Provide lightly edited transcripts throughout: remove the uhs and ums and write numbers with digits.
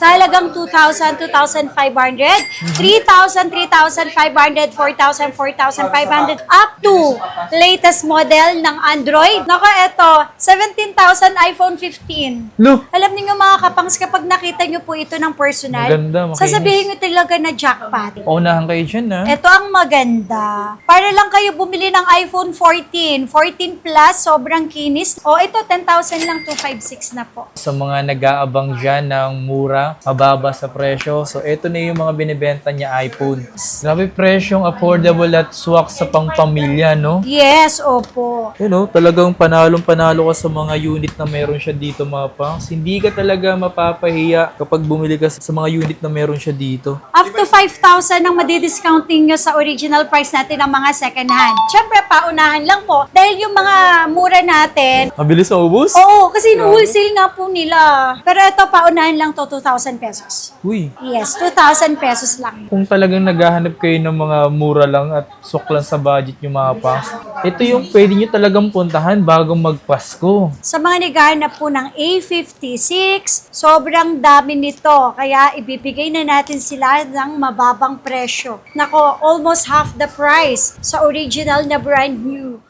sa halagang 2,000, 2,500, 3,000, 3,500, 4,000, 4,500, up to latest model ng Android. Nako, eto, 17,000 iPhone 15. Lo, Alam niyo mga kapangs, kapag nakita niyo po ito ng personal, maganda, makinis. sasabihin niyo talaga na jackpot. Unahan kayo dyan, ha? Ito ang maganda. Para lang kayo bumili ng iPhone 14. 14 Plus, sobrang kinis. O ito, 10,000 lang, 256 na po. Sa mga nag-aabang dyan ng mura, mababa sa presyo. So, ito na yung mga binibenta niya iPhone. Grabe presyong affordable at swak sa pang-pamilya, no? Yes, opo. You know, talagang panalong-panalo ka sa mga unit na meron siya dito, mga pangs. Hindi ka talaga mapapahiya kapag bumili ka sa mga unit na meron siya dito. Up to 5,000 ang madidiscounting nyo sa original price natin ng mga second hand. Siyempre, paunahan lang po. Dahil yung mga mura natin, Mabilis sa ubos? oo, kasi wholesale nga po nila. Pero ito, paunahan lang to 2,000 pesos. Uy, Yes, 2,000 pesos lang. kung talagang naghahanap kayo ng mga mura lang at suklan sa budget yung mga pangs, ito yung pwede nyo talagang puntahan bago magpasko. Sa mga naghahanap po ng A56, sobrang dami nito. Kaya ibibigay na natin sila ng mababang presyo. Nako, almost half the price sa original na brand new.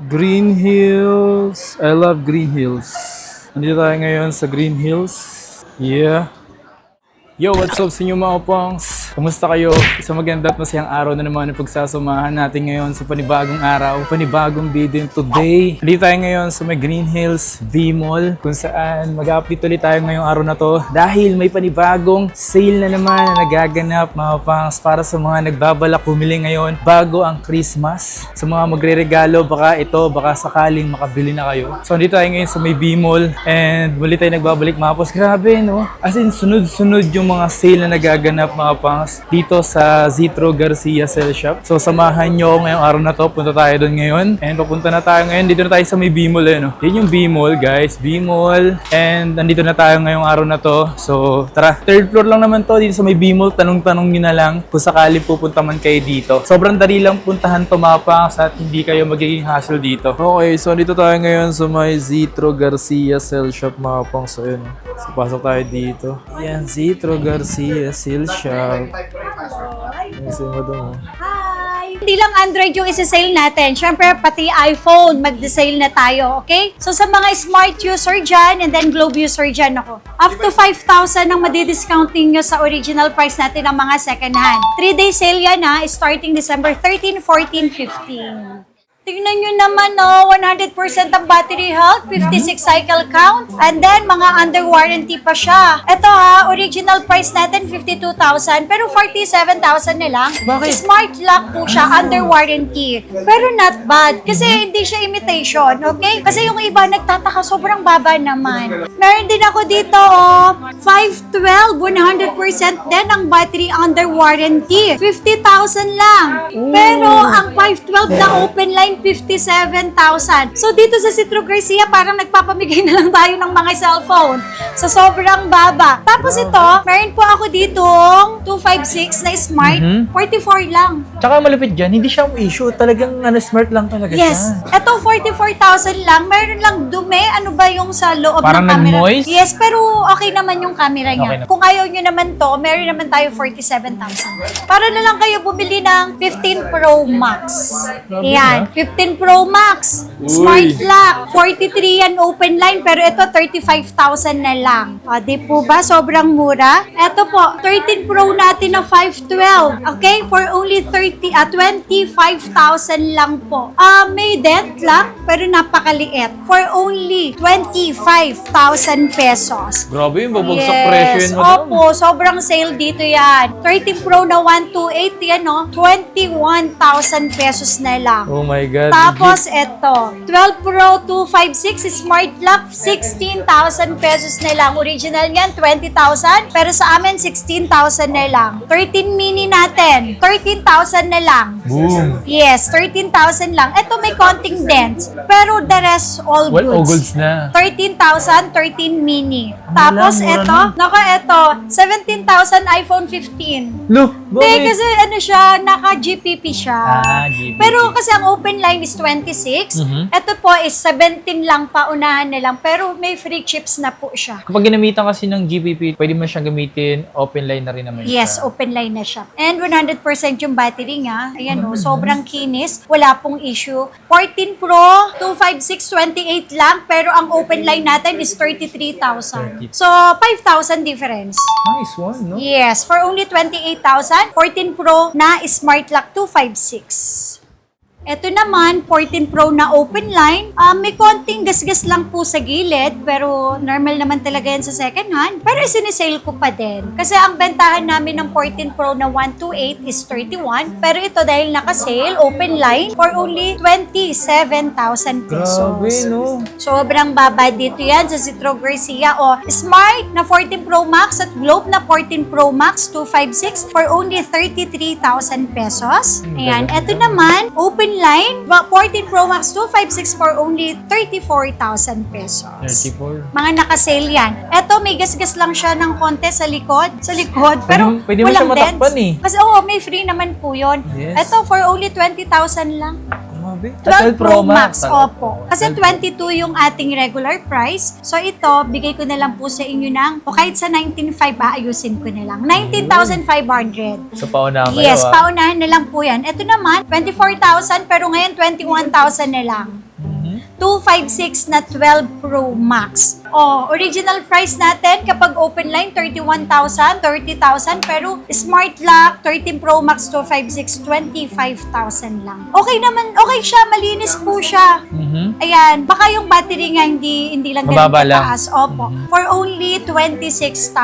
Green Hills. I love Green Hills. Nandito tayo ngayon sa Green Hills. Yeah. Yo, what's up sa inyo mga pangs? Kamusta kayo? Isang maganda at masayang araw na naman ang pagsasamahan natin ngayon sa panibagong araw, panibagong video today. Nandito tayo ngayon sa may Green Hills V-Mall kung saan mag-update ulit tayo ngayong araw na to dahil may panibagong sale na naman na nagaganap mga pangs para sa mga nagbabalak bumili ngayon bago ang Christmas. Sa mga magre-regalo, baka sakaling makabili na kayo. So nandito tayo ngayon sa may V-Mall and muli tayo nagbabalik mga pangs. Grabe, no? As in, sunod-sunod yung mga sale na nagaganap mga pangs dito sa Zitro Garcia Cell Shop. So samahan nyo ngayong araw na to. Punta tayo doon ngayon. And papunta na tayo ngayon. Dito na tayo sa may B-Mall. No? Yun yung B-Mall guys. B-Mall. And nandito na tayo ngayong araw na to. So tara. Third floor lang naman to. Dito sa may B-Mall. Tanong-tanong nyo na lang kung sakaling pupunta man kayo dito. Sobrang dali lang puntahan to mga pangs at hindi kayo magiging hassle dito. Okay. So dito tayo ngayon sa may Zitro Garcia Cell Shop mga pangs. So yun. So pasok tayo dito. Yan. Zitro Garcia Cell Shop. Kasi mo doon. Hi! Hindi lang Android yung isa-sale natin. Siyempre, pati iPhone, mag-sale na tayo, okay? So, sa mga smart user dyan, and then Globe user dyan ako. Up to 5,000 ang madidiscounting nyo sa original price natin ng mga second hand. 3-day sale yan ha, starting December 13, 14, 15. Tingnan nyo naman, no, 100% ang battery health, 56 cycle count, and then mga under warranty pa siya. Ito ha, original price natin 52,000, pero 47,000 na lang. Bakit? Smart lock po siya, under warranty. Pero not bad, kasi hindi siya imitation, okay? Kasi yung iba nagtataka, sobrang baba naman. Meron din ako dito, 512, 100% din ang battery under warranty. 50,000 lang. Pero ang 512 na open line, 57,000. So dito sa Zitro Garcia, parang nagpapamigay na lang tayo ng mga cellphone. So sobrang baba. Tapos ito, meron po ako ditong 256 na smart, 44 lang. Tsaka malapit dyan, hindi siya issue. Talagang smart lang talaga Yes. siya. Ito, 44,000 lang. Meron lang dumi. Ano ba yung sa loob Parang ng camera? nag-moist? Yes, pero okay naman yung camera niya. Okay na. Kung ayaw nyo naman to, meron naman tayo 47,000. Para na lang kayo bumili ng 15 Pro Max. Yan, 15 Pro Max. Smart Uy. lock. 43 yan open line, pero ito 35,000 na lang. O, di po ba? Sobrang mura. Ito po, 13 Pro natin na 512. Okay? For only 25,000 lang po. May dent lang, pero napakaliit. For only 25,000 pesos. Grabe yung babagsak presyo yun, madam. Opo, sobrang sale dito yan. 13 Pro na 128, yan o, 21,000 pesos na lang. Oh my God. Tapos ito, 12 Pro 256 Smart Lock, 16,000 pesos na lang. Original niyan, 20,000. Pero sa amin, 16,000 na lang. 13 mini natin, 13,000 na lang. Boom. Yes, 13,000 lang. Ito may konting dents. Pero the rest, all Well, all goods. goods na. 13,000, 13 mini. Tapos mura ito, na. naka ito, 17,000 iPhone 15. Look, Hindi, kasi ano siya, naka-GPP siya. GPP. Pero kasi ang open line is 26. Ito po is 17 lang, paunahan na lang. Pero may free chips na po siya. Kapag ginamitan kasi ng GPP, pwede mo siyang gamitin, open line na rin naman Yes, siya. open line na siya. And 100% yung battery nga. Ayan o, sobrang kinis. Wala pong issue. 14 Pro, 256, 28 lang. Pero ang open line natin is 33,000. So, 5,000 difference. Nice one, no? Yes, for only 28,000, 14 Pro na Smart Lock 256. Ito naman, 14 Pro na open line. May konting gasgas lang po sa gilid, pero normal naman talaga yan sa second hand. Pero sinisale ko pa din. Kasi ang bentahan namin ng 14 Pro na 128 is 31. Pero ito dahil naka-sale, open line, for only 27,000 pesos. Grabe, no? Sobrang baba dito yan sa Citro Garcia. O, Smart na 14 Pro Max at Globe na 14 Pro Max 256 for only 33,000 pesos. Ayan, eto naman, open line, 14 Pro Max 256 for only 34,000 pesos. 34. Mga naka-sale yan. Eto, may gasgas lang siya ng konti sa likod. Sa likod. Pero Pwede mo siya walang matakpan dents. eh. Kasi may free naman po yun. Yes. Eto, for only 20,000 lang. Grabe. 12 Pro Max, talaga. opo. Kasi 22 yung ating regular price. So ito, bigay ko na lang po sa inyo ng, o kahit sa 19,500, aayusin ko na lang. 19,500. So, paunahan kayo, Yes, paunahan na lang po yan. Ito naman, 24,000 pero ngayon 21,000 na lang. 256 na 12 Pro Max. Original price natin kapag open line 31,000, 30,000 pero Smart Lock 13 Pro Max 256 25,000 lang. Okay naman, okay siya, malinis po siya. Ayan, baka yung battery nga hindi lang ganun Mababa lang. kataas. Opo. For only 26,000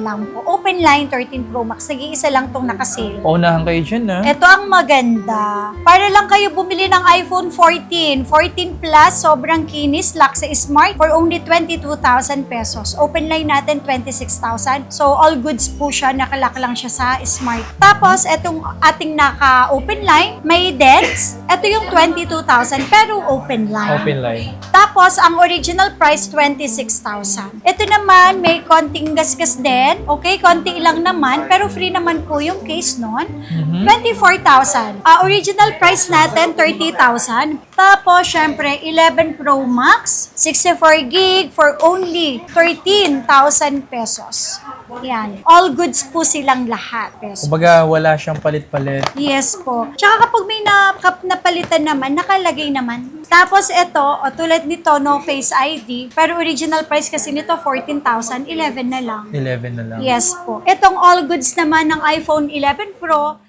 lang po. Open line 13 Pro Max. Nag-iisa lang tong nakasale. Paunahan kayo dyan, ha? Ito ang maganda. Para lang kayo bumili ng iPhone 14. 14 Plus, sobrang kinis, lock sa Smart for only 22,000 pesos. Open line natin, 26,000. So, all goods po siya. Nakalock lang siya sa Smart. Tapos, itong ating naka-open line, may dents. Ito yung 22,000 pero open line. Open line. Tapos, ang original price, 26,000. Ito naman, may konting gasgas din. Okay, konti lang naman. Pero free naman po yung case nun. 24,000. Original price natin, 30,000. Tapos, syempre, 11 Pro Max, 64 gig for only 13,000 pesos. Yan. All goods po silang lahat. Pesos. Kumbaga, wala siyang palit-palit. Yes po. Tsaka kapag may napalitan naman, nakalagay naman. Tapos ito, tulad nito, no face ID, pero original price kasi nito 14,000, 11 na lang. 11 na lang. Yes po. Itong all goods naman ng iPhone 11 Pro,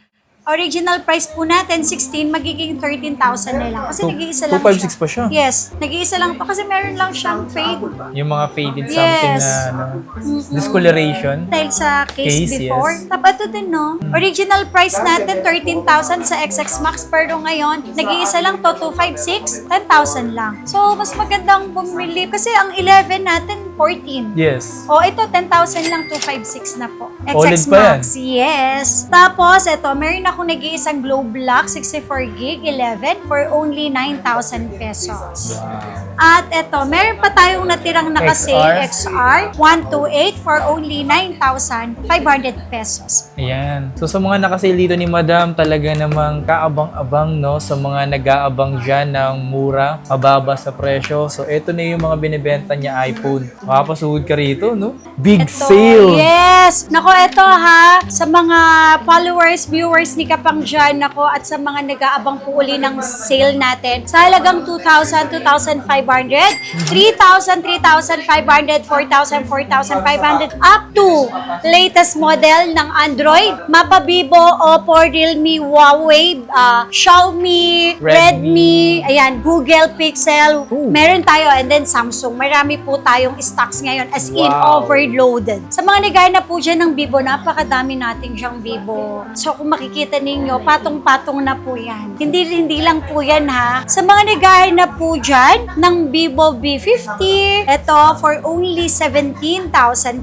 original price po natin, 16, magiging 13,000 na lang. Kasi nag-iisa lang 256 pa siya. Yes, nag-iisa lang to kasi meron lang siyang fade. Yung mga faded something Yes. na discoloration. Dahil sa case before. Yes. Tapos ito din, no? Original price natin, 13,000 sa XX Max. Pero ngayon, nag-iisa lang to, 256, 10,000 lang. So, mas magandang bumili. Kasi ang 11 natin, 14. Yes. Ito, 10,000 lang, 256 na po. OLED XX pa yan. Max, yes. Tapos, ito, meron akong nag-iisang Globe Lock, 64 gig, 11, for only 9,000 pesos. At ito, meron pa tayong natirang nakasale, XR, 128 for only 9,500 pesos. Ayan. So sa mga nakasale dito ni Madam, talaga namang kaabang-abang, no? Sa mga nag-aabang dyan ng mura, mababa sa presyo. So ito na yung mga binibenta niya iPhone. Makapasuhod ka rito, no? Big Ito, sale! yes! Nako, ito ha, sa mga followers, viewers ni Kapang dyan, nako, at sa mga nag-aabang po uli ng sale natin, sa halagang 2,000, 2,500, 3,000, 3,500, 4,000, 4,500, up to latest model ng Android, Mapa, Vivo, Oppo, Realme, Huawei, Xiaomi, Redmi, ayan, Google Pixel, meron tayo, and then Samsung. Marami po tayong stocks ngayon, as in overloaded. Sa mga naghahanap po dyan ng Vivo, napakadami natin siyang Vivo. So kung makikita ninyo, patong-patong na po yan. Hindi lang po yan ha. Sa mga naghahanap po dyan ng Vivo V50, ito for only 17,000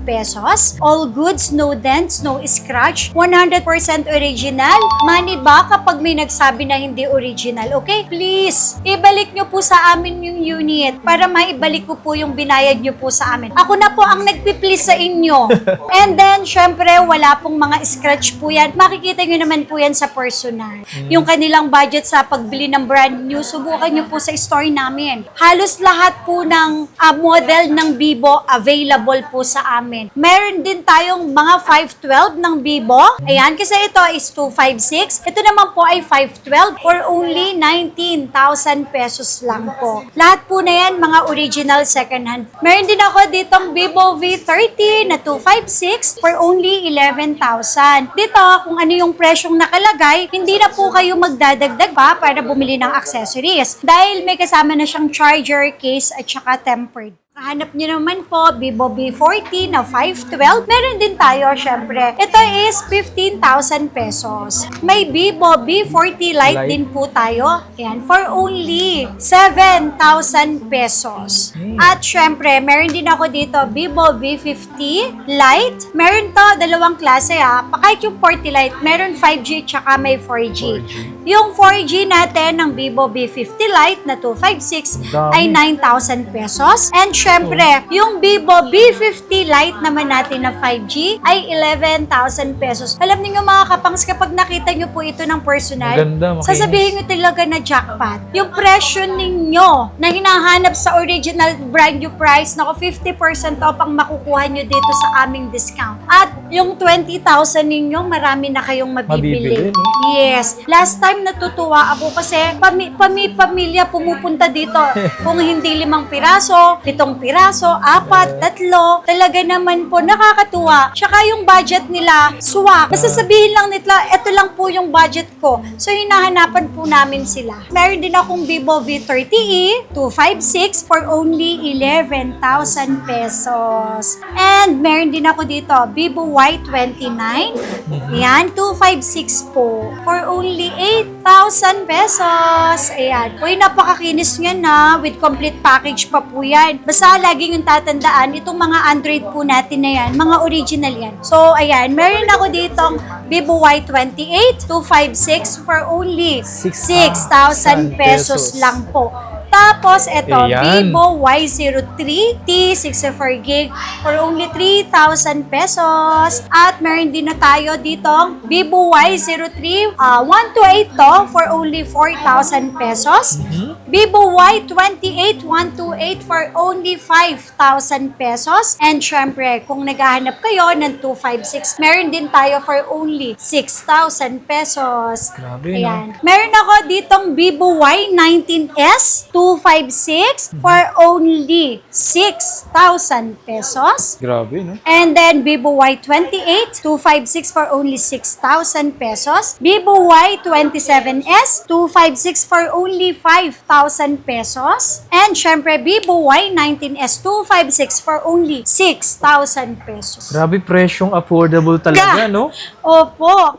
pesos. All goods, no dents, no scratch, 100% original. Money back kapag may nagsabi na hindi original. Okay? Please, ibalik nyo po sa amin yung unit para maibalik ko po yung binayad nyo po sa amin. Ako na po ang nagpi-please sa inyo. And then, syempre, wala pong mga scratch po yan. Makikita nyo naman po yan sa personal. Yung kanilang budget sa pagbili ng brand new, subukan nyo po sa store namin. Halos lahat po ng model ng Vivo available po sa amin. Meron din tayong mga 512 ng Vivo. Ayan, kasi ito is 256. Ito naman po ay 512 for only 19,000 pesos lang po. Lahat po na yan, mga original second hand. Meron din ako ditong Vivo V30 na 256 for only 11,000. Dito, kung ano yung presyong nakalagay, hindi na po kayo magdadagdag pa para bumili ng accessories. Dahil may kasama na siyang charger, case, at saka tempered. Hanap niyo naman po, Vivo V40 na 512. Meron din tayo, syempre. Ito is 15,000 pesos. May Vivo V40 Lite din po tayo. Yan, for only 7,000 pesos. At syempre, meron din ako dito, Vivo V50 Lite. Meron to, dalawang klase Kahit yung 40 Lite, meron 5G tsaka may 4G. Yung 4G natin ng Vivo V50 Lite na 256 ay 9,000 pesos. And syempre, yung Vivo V50 Lite naman natin na 5G ay 11,000 pesos. Alam niyo mga kapangs, kapag nakita niyo po ito ng personal, Maganda, makinis. sasabihin niyo talaga na jackpot. Yung presyo ninyo na hinahanap sa original brand new price, naku 50% off ang makukuha niyo dito sa aming discount. At yung 20,000 ninyo, marami na kayong mabibili. Mabibili, no? Yes. Last time natutuwa ako kasi pamilya pumupunta dito. Kung hindi 5 piraso, 7 piraso, 4, 3, talaga naman po nakakatuwa. Tsaka yung budget nila, swak. Basta sabihin lang nila, eto lang po yung budget ko. So hinahanapan po namin sila. Meron din akong Vivo V30e 256 for only 11,000 pesos. And meron din ako dito, Vivo Y29. Ayan, 256 po for only 8,000 pesos. Ayan. Uy, napakakinis nga na. With complete package pa po yan. Basta lagi yung tatandaan, itong mga Android po natin na yan, mga original yan. So, ayan. Meron ako ditong Vivo Y28 256 for only 6,000 pesos lang po. Tapos, ito, Ayan. Vivo Y03 T64GB for only 3,000 pesos. At meron din na tayo ditong Vivo Y03 128 to for only 4,000 pesos. Vivo Y28 128 for only 5,000 pesos. And syempre, kung naghahanap kayo ng 256, meron din tayo for only 6,000 pesos. Grabe, Ayan. Meron ako ditong Vivo Y19s 256 for only 6,000 pesos. Grabe, no? And then Vivo Y28 256 for only 6,000 pesos. Vivo Y27s 256 for only 5,000 pesos. And syempre Vivo Y19s 256 for only 6,000 pesos. Grabe, presyong affordable talaga, no? Opo.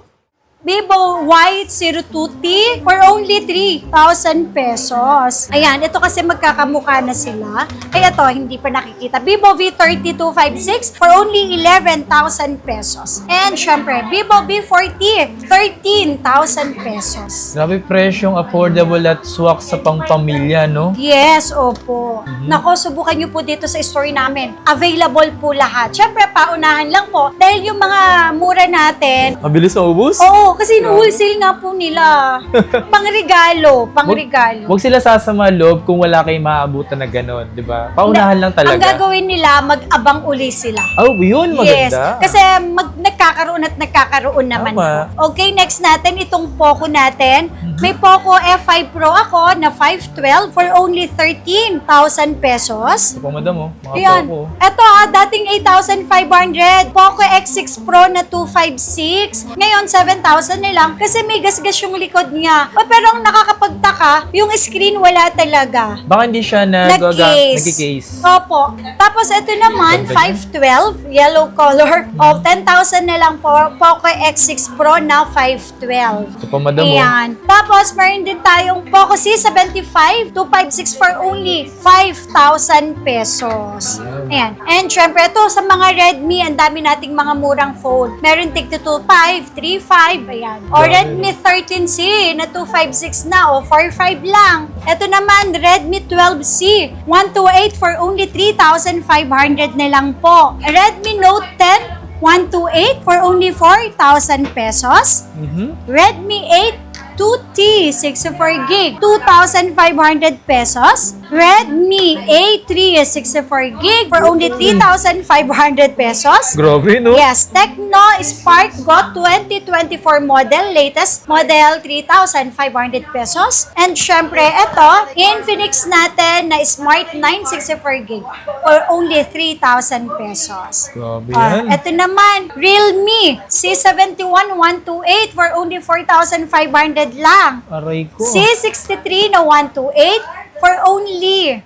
Vivo Y02T for only 3,000 pesos. Ayan, ito kasi magkakamukha na sila. Ay, ito, hindi pa nakikita. Vivo V30 256 for only 11,000 pesos. And syempre, Vivo V40 13,000 pesos. Grabe, presyong affordable at swak sa pangpamilya, no? Yes, opo. Nako, subukan nyo po dito sa store namin. Available po lahat. Syempre, paunahan lang po. Dahil yung mga mura natin, Mabilis na ubus? oo, kasi wholesale nga po nila. Pangregalo. Huwag sila sasama loob kung wala kayong maabutan na gano'n, di ba? Paunahan lang talaga. Ang gagawin nila, mag-abang uli sila. Oh, yun, Yes, maganda. kasi nagkakaroon naman Tama. po. Okay, next natin, itong Poco natin. May Poco F5 Pro ako na 512 for only 13,000 pesos. Ito po, madam, mga Ayan. Poco. Ito dating 8,500. Poco X6 Pro na 256. Ngayon, 7,000 na lang kasi may gasgas yung likod niya. Pero ang nakakapagtaka, yung screen wala talaga. Baka hindi siya nag-case. Opo. Tapos ito naman, Ganda 512, yellow color. O, 10,000 na lang po. Poco X6 Pro na 512. Ito po, madam, Ayan. Tapos, meron din tayong Poco C75 256 for only 5,000 pesos. Ayan. And syempre, ito sa mga Redmi, ang dami nating mga murang phone. Meron tig 225, 35, ayan. O Redmi 13C na 256 na, o 45 lang. Ito naman, Redmi 12C 128 for only 3,500 na lang po. Redmi Note 10 128 for only 4,000 pesos. Redmi 8 2T 64 gig, 2,500 pesos. Redmi A3 64 gig for only 3,500 pesos. Grabe, no? Yes, Tecno Spark Go 2024 model, latest model, 3,500 pesos. And syempre, ito, Infinix natin na Smart 9 64 gig for only 3,000 pesos. Grabe yan. Ito naman, Realme C71 128 for only 4,500 lang. Aray ko. C63 na 128 for only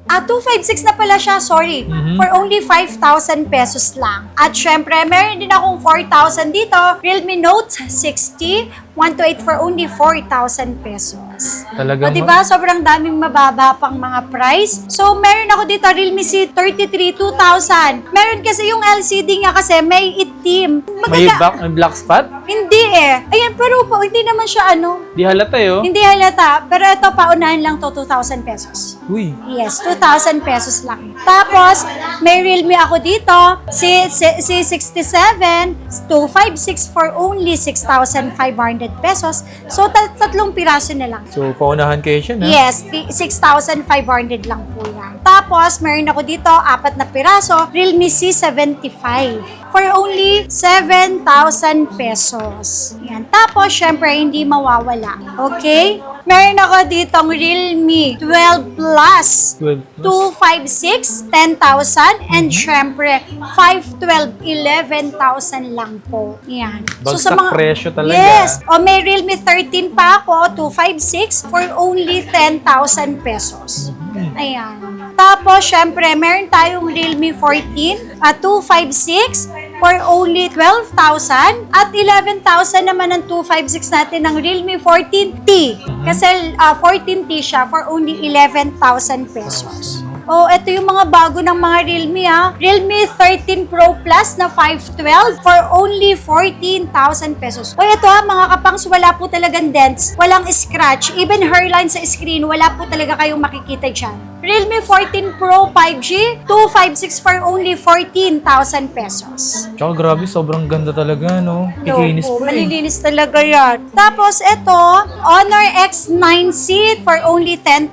256 na pala siya, sorry. For only 5,000 pesos lang. At syempre, meron din akong 4,000 dito. Realme Note 60, 128 for only 4,000 pesos. Talaga O diba, sobrang daming mababa pang mga price. So, meron ako dito, Realme C33, 2,000. Meron kasi yung LCD niya kasi may itim. May black spot? Hindi eh. Ayan, pero po, hindi naman siya Di halata yun. hindi halata. Pero ito, paunahan lang to 2,000 pesos. Uy. Yes, 2,000 pesos lang. Tapos, may Realme ako dito, C67, 256 for only 6,500 pesos. So, tatlong piraso na lang. So, paunahan kayo siya, ha? Yes, 6,500 lang po yan. Tapos, meron ako dito, 4 na piraso, Realme C75 for only 7,000 pesos. Yan. Tapos, syempre, hindi mawawala. Okay? Meron ako ditong Realme 12 Plus. 256, 10,000. And syempre, 512, 11,000 lang po. Yan. Bagsak presyo talaga. Yes. O may Realme 13 pa ako, 256 for only 10,000 pesos. Ayan. Tapos, syempre, meron tayong Realme 14 at 256 for only 12,000 at 11,000 naman ang 256 natin ng Realme 14T. Kasi 14T siya for only 11,000 pesos. Oh, ito yung mga bago ng mga Realme Realme 13 Pro Plus na 512 for only 14,000 pesos. O ito mga kapangs, wala po talagang dents, walang scratch, even hairline sa screen, wala po talaga kayong makikita dyan. Realme 14 Pro 5G, 256 for only 14,000 pesos. Tsaka grabe, sobrang ganda talaga, no? Kikinis Opo, pa eh. malilinis talaga yan. Tapos ito, Honor X9C for only 10,000.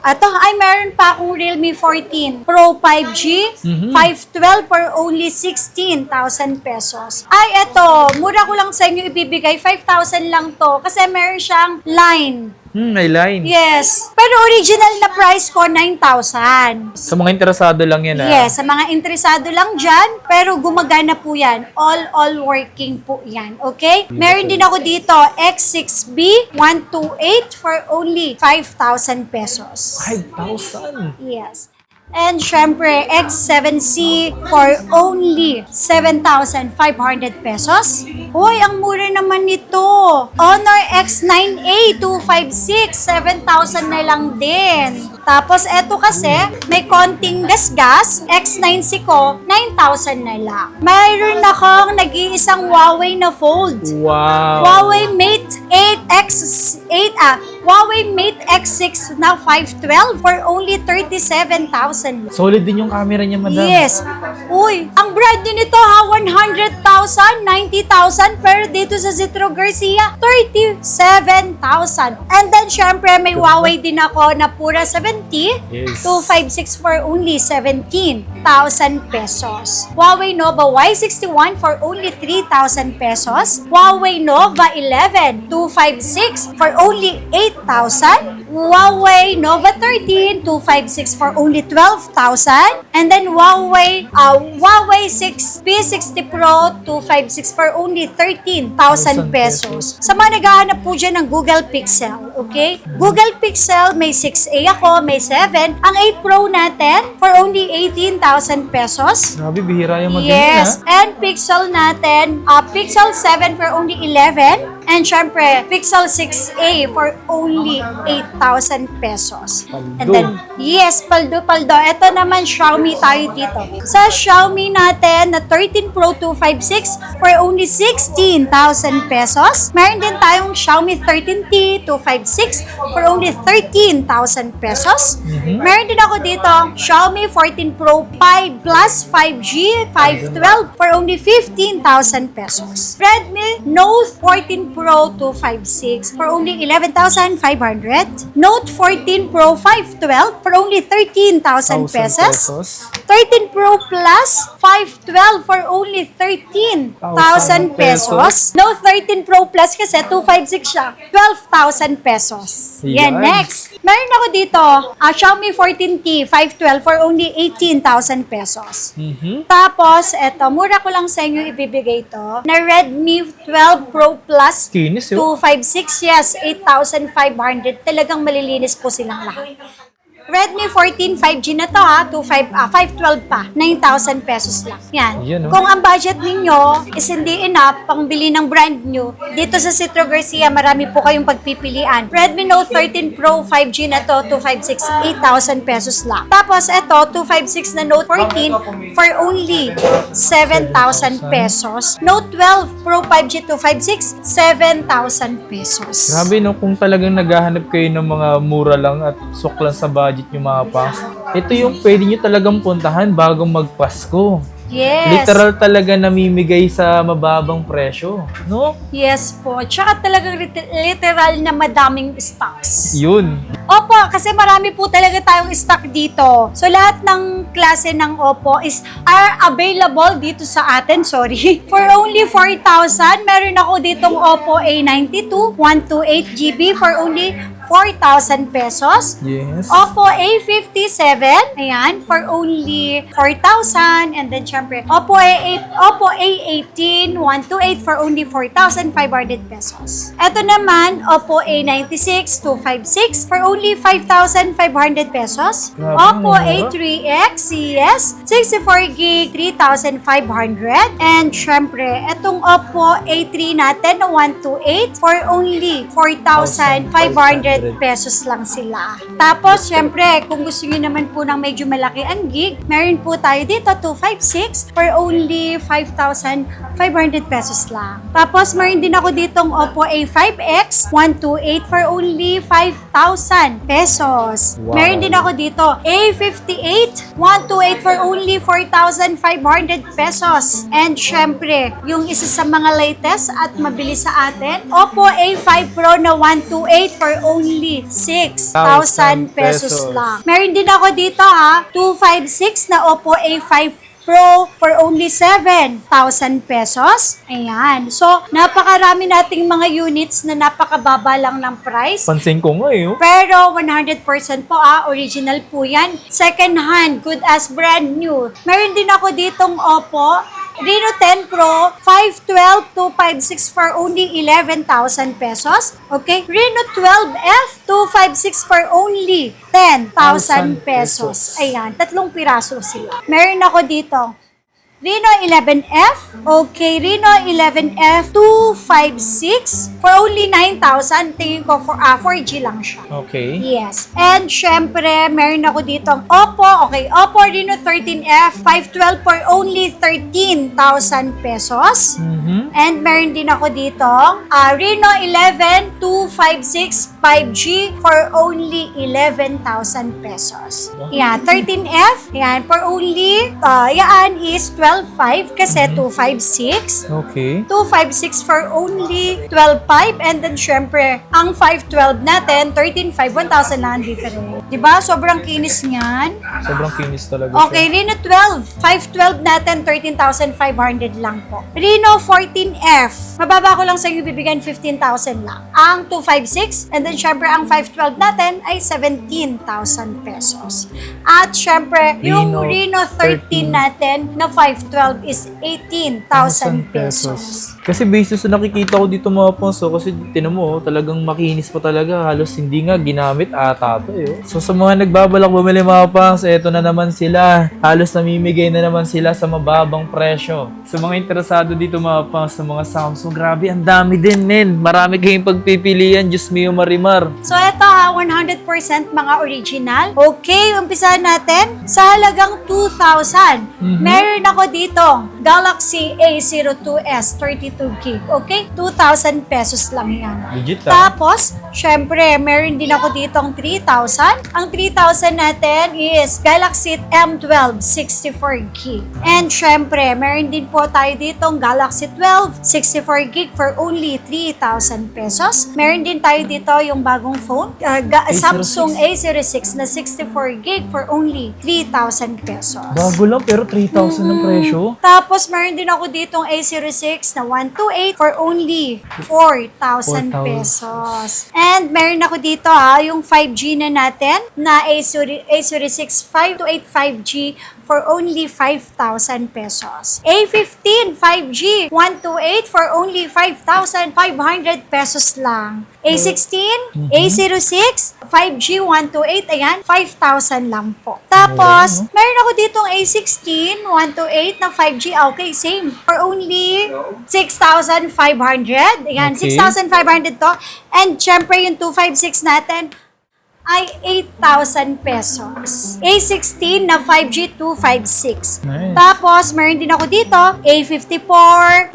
Ito, meron pa akong Realme 14 Pro 5G, 512 for only 16,000 pesos. Ito, mura ko lang sa inyo ibibigay, 5,000 lang to kasi meron siyang line. May line. Yes. Pero original na price ko, 9,000. Sa mga interesado lang yan, ha? Yes, sa mga interesado lang dyan, pero gumagana po yan. All working po yan, okay? Meron din ako dito, X6B 128 for only 5,000 pesos. 5,000? Yes. And syempre, X7C for only 7,500 pesos. Hoy, ang mura naman nito. Honor X9A 256, 7,000 na lang din. Tapos, eto kasi, may konting gasgas. X9C ko, 9,000 na lang. Mayroon akong nag-iisang Huawei na Fold. Wow. Huawei Mate 8 Huawei Mate X6 na 512 for only 37,000. Solid din yung camera niya, madam. Yes. Uy, ang brand din nito 100,000, 90,000, pero dito sa Zitro Garcia, 37,000. And then, syempre, may Huawei din ako na pura 70, Yes. 256 for only 17,000 pesos. Huawei Nova Y61 for only 3,000 pesos. Huawei Nova 11, 256 for only 8,000. Huawei Nova 13, 256 for only 12,000. And then Huawei 6 P60 Pro 256 for only 13,000 pesos. Sa mga naghahanap po dyan ng Google Pixel, okay? Google Pixel, may 6A ako, may 7. Ang 8 Pro natin for only 18,000 pesos. Grabe, bihira yung mag-ganyan, Yes, and Pixel natin, Pixel 7 for only 11. And syempre, Pixel 6A for only 8,000 pesos. Paldo. And then, yes, paldo. Ito naman, Xiaomi Xiaomi tayo dito. Sa Xiaomi natin na 13 Pro 256 for only 16,000 pesos. Meron din tayong Xiaomi 13T 256 for only 13,000 pesos. Meron din ako dito Xiaomi 14 Pro 5 Plus 5G 512 for only 15,000 pesos. Redmi Note 14 Pro 256 for only 11,500. Note 14 Pro 512 for only 13,000 pesos. 13 Pro Plus 512 for only 13,000 pesos. Note 13 Pro Plus kasi 256 siya. 12,000 pesos. Yan, next. Meron ako dito, Xiaomi 14T 512 for only 18,000 pesos. Tapos, eto, mura ko lang sa inyo ibibigay to, na Redmi 12 Pro Plus Kinis, 256, yes, 8,500. Talagang malilinis po silang lahat. Redmi 14 5G na to 512 pa, 9,000 pesos lang. Yan. Yan, oh. Kung ang budget ninyo is hindi enough pang bili ng brand new, dito sa Citro Garcia, marami po kayong pagpipilian. Redmi Note 13 Pro 5G na to, 256, 8,000 pesos lang. Tapos ito, 256 na Note 14 for only 7,000 pesos. Note 12 Pro 5G 256, 7,000 pesos. Grabe no, kung talagang naghahanap kayo ng mga mura lang at suklan sa budget yung mga pangs, ito yung pwede nyo talagang puntahan bago magpasko. Yes. Literal talaga namimigay sa mababang presyo, no? Yes po. Tsaka talagang literal na madaming stocks. Yun. Opo, kasi marami po talaga tayong stock dito. So, lahat ng klase ng Oppo are available dito sa atin, sorry. For only 4,000, meron ako ditong Oppo A92, 128GB for only 4,000 pesos. Yes. Oppo A57, ayan, for only 4,000. And then, syempre, Oppo A18, 128 for only 4,500 pesos. Ito naman, Oppo A96, 256 for only 5,500 pesos. Grabe, Oppo mura. A3X, yes, 64GB, 3,500. And syempre, itong Oppo A3 natin na 128 for only 4,500 pesos lang sila. Tapos, syempre, kung gusto niyo naman po ng medyo malaki ang gig, meron po tayo dito, 256 for only 5,500 pesos lang. Tapos, meron din ako ditong Oppo A5X, 128 for only 5,000 pesos. Wow. Meron din ako dito, A58, 128 for only 4,500 pesos. And syempre, yung isa sa mga latest at mabilis sa atin, Oppo A5 Pro na 128 for only 6,000 pesos lang. Meron din ako dito 256 na Oppo A5 Pro for only 7,000 pesos. Ayan. So, napakarami nating mga units na napakababa lang ng price. Pansin ko nga eh. Oh. Pero 100% po original po yan. Second hand, good as brand new. Meron din ako ditong Oppo Reno 10 Pro 512 256 for only 11,000 pesos. Okay? Reno 12F 256 for only 10,000 pesos. Ayan, 3 piraso sila. Meron ako dito Reno 11F. Okay, Reno 11F 256 for only 9,000. Tingin ko 4G lang siya. Okay. Yes. And syempre, meron ako dito Oppo. Okay, Oppo Reno 13F 512 for only 13,000 pesos. And meron din ako dito Reno 11 256 5G for only 11,000 pesos. Yeah, 13F. Yan, for only, yan is 12,500 kasi 256. Okay. 256 for only 12,500. And then, syempre, ang 512 natin, 13,500, 1,000 lang different. Diba? Sobrang kinis niyan. Sobrang kinis talaga Okay, Reno 12. 512 natin, 13,500 lang po. Reno 14F. Mababa ko lang sa inyo bibigyan 15,000 lang. Ang 256, and then syempre ang 512 natin ay 17,000 pesos. At syempre, yung Reno 13 natin na 512 is 18,000 pesos. Kasi basis sa nakikita ko dito mga ponso, kasi tinan mo, talagang makinis pa talaga. Halos hindi nga ginamit ata to eh. So sa mga nagbabalak bumili mga pangs, eto na naman sila. Halos namimigay na naman sila sa mababang presyo. Sa mga interesado dito mga pangs, sa mga Samsung, grabe, ang dami din men. Marami kayong pagpipilian, Diyos mio marimar. So ito ha, 100% mga original. Okay, umpisahan natin sa halagang 2,000. Meron ako dito, Galaxy A02s 32GB. Okay, 2,000 pesos lang yan. Legit ah. Tapos, syempre, meron din ako dito ang 3,000. Ang 3,000 natin is Galaxy M12 64GB. And syempre, meron din po tayo dito ang Galaxy 12 64GB for only 3,000 pesos. Meron din tayo dito yung bagong phone, Samsung A06 na 64GB for only 3,000 pesos. Bago lang pero 3,000 ang presyo. Tapos, meron din ako dito ang A06 na 128 for only 4,000 pesos. And meron ako dito yung 5G na natin na A06 528 5G for only 5,000 pesos. A15 5G 128 for only 5,500 pesos lang. A16, A06, 5G 128, ayan, 5,000 lang po. Tapos, meron ako ditong A16, 128 na 5G, okay, same. For only 6,500, ayan, Okay. 6,500 to. And syempre yung 256 natin, ay 8,000 pesos. A16 na 5G 256. Nice. Tapos, meron din ako dito, A54,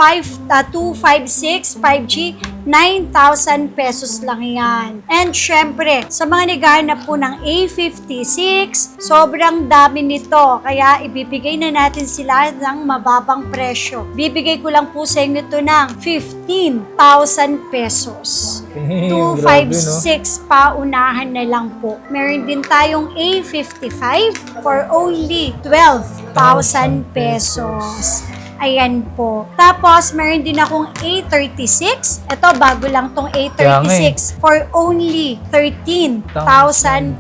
256, 5G, 9,000 pesos lang yan. And syempre, sa mga naghahanap po ng A56, sobrang dami nito. Kaya ibibigay na natin sila ng mababang presyo. Bibigay ko lang po sa inyo ito ng 15,000 pesos. Eh, grabe, no? 256 paunahan na lang po. Meron din tayong A55 for only 12,000 pesos. Ayan po. Tapos, meron din akong A36. Ito, bago lang tong A36 for only 13,000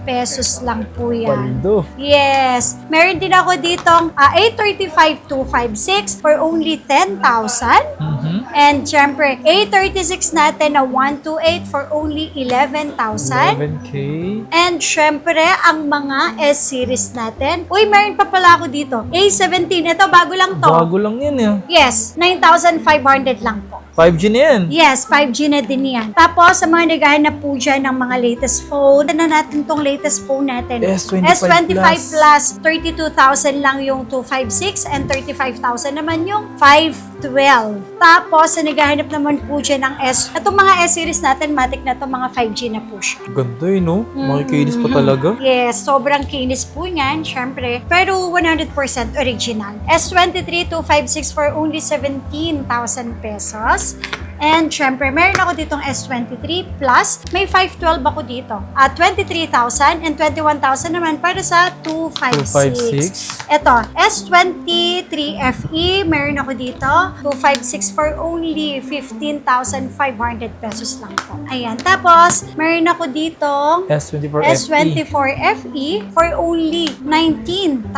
pesos lang po yan. Paldo. Yes. Meron din ako ditong A35 256 for only 10,000. And syempre, A36 natin na 128 for only 11,000. 11K. And syempre, ang mga S-series natin. Uy, meron pa pala ako dito. A17, ito bago lang to. Bago lang yan eh. Yes, 9,500 lang po. 5G na yan. Yes, 5G na din yan. Tapos, sa mga naghahanap po dyan ng mga latest phone, na natin tong latest phone natin. S25 Plus, 32,000 lang yung 256 and 35,000 naman yung 512. Tapos, sa naghahanap naman po dyan ng itong mga S-series natin, matik na to mga 5G na po siya. Ganda eh, no? Makikinis pa talaga. Yes, sobrang kinis po niyan, syempre. Pero 100% original. S23 256 for only 17,000 pesos. And syempre, meron ako ditong S23 Plus. May 512 ako dito. 23,000 and 21,000 naman para sa 256. 256. Ito, S23 FE. Meron ako dito. 256 for only 15,500 pesos lang po. Ayan. Tapos, meron ako dito S24 S24 FE for only 19,000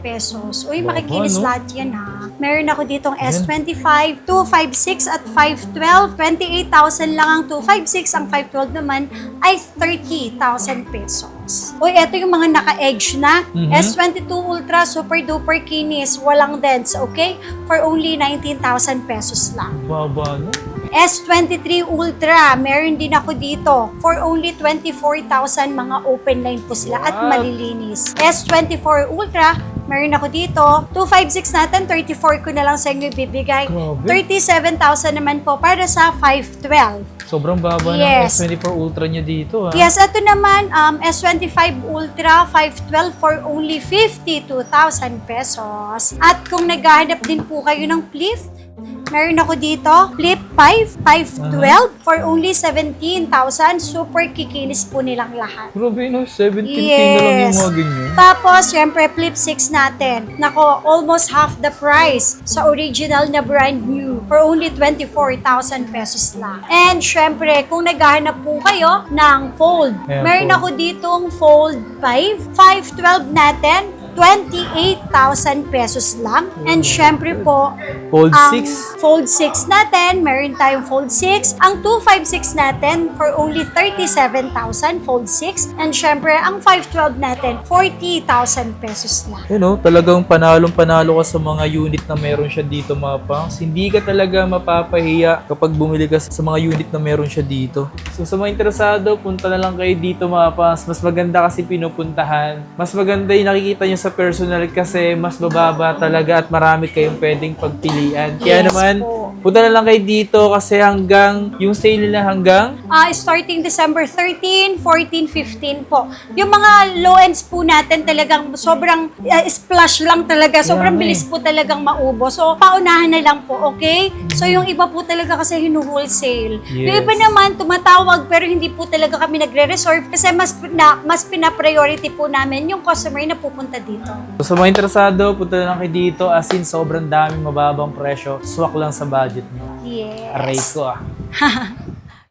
pesos. Uy, Baba, makikinis no? lahat yan ha. Meron ako ditong S25, 256 at 512. 28,000 lang ang 256. Ang 512 naman ay 30,000 pesos. Uy, eto yung mga naka-edge na. S22 Ultra, super duper kinis. Walang dents, okay? For only 19,000 pesos lang. Baba, no? S23 Ultra, meron din ako dito. For only 24,000, mga open line po sila at Wow. malilinis. S24 Ultra, meron ako dito. 256 natin, 34 ko na lang sa inyo ibibigay. Grabe. 37,000 naman po para sa 512. Sobrang baba Yes. ng S24 Ultra niya dito, ha? Yes, ito naman, S25 Ultra 512 for only 52,000 pesos. At kung naghahanap din po kayo ng flip, meron ako dito, Flip 5, 512 for only 17,000. Super kikinis po nilang lahat. Grabe, no? 17K na lang yung Yes. mga ganyan. Tapos, syempre, Flip 6 natin. Nako, almost half the price sa original na brand new for only 24,000 pesos lang. And syempre, kung naghahanap po kayo ng fold, Ayan meron po. ako ditong fold 5, 512 natin 28,000 pesos lang. And syempre po, Fold ang 6. Fold 6 natin, meron tayong Fold 6. Ang 256 natin for only 37,000 Fold 6. And syempre, ang 512 natin, 40,000 pesos lang. You know, talagang panalong-panalo ka sa mga unit na meron siya dito, mga pangs. Hindi ka talaga mapapahiya kapag bumili ka sa mga unit na meron siya dito. So sa mga interesado, punta na lang kayo dito, mga pangs. Mas maganda kasi pinupuntahan. Mas maganda yung nakikita nyo sa personal kasi mas bababa talaga at marami kayong pwedeng pagpilian. Kaya Yes naman, po. punta na lang kayo dito kasi hanggang, yung sale nila hanggang Starting December 13, 14, 15 po. Yung mga low ends po natin talagang sobrang splash lang talaga. Sobrang Yeah, bilis po talagang maubos. So, paunahan na lang po, okay? So, yung iba po talaga kasi hinu-wholesale. Yung Yes. iba naman tumatawag pero hindi po talaga kami nagre-reserve kasi mas pina-priority po namin yung customer na pupunta dito. So, sa mga interesado, punta na lang kayo dito as in sobrang daming mababang presyo. Swak lang sa budget nyo. Yes. Aray ko ah.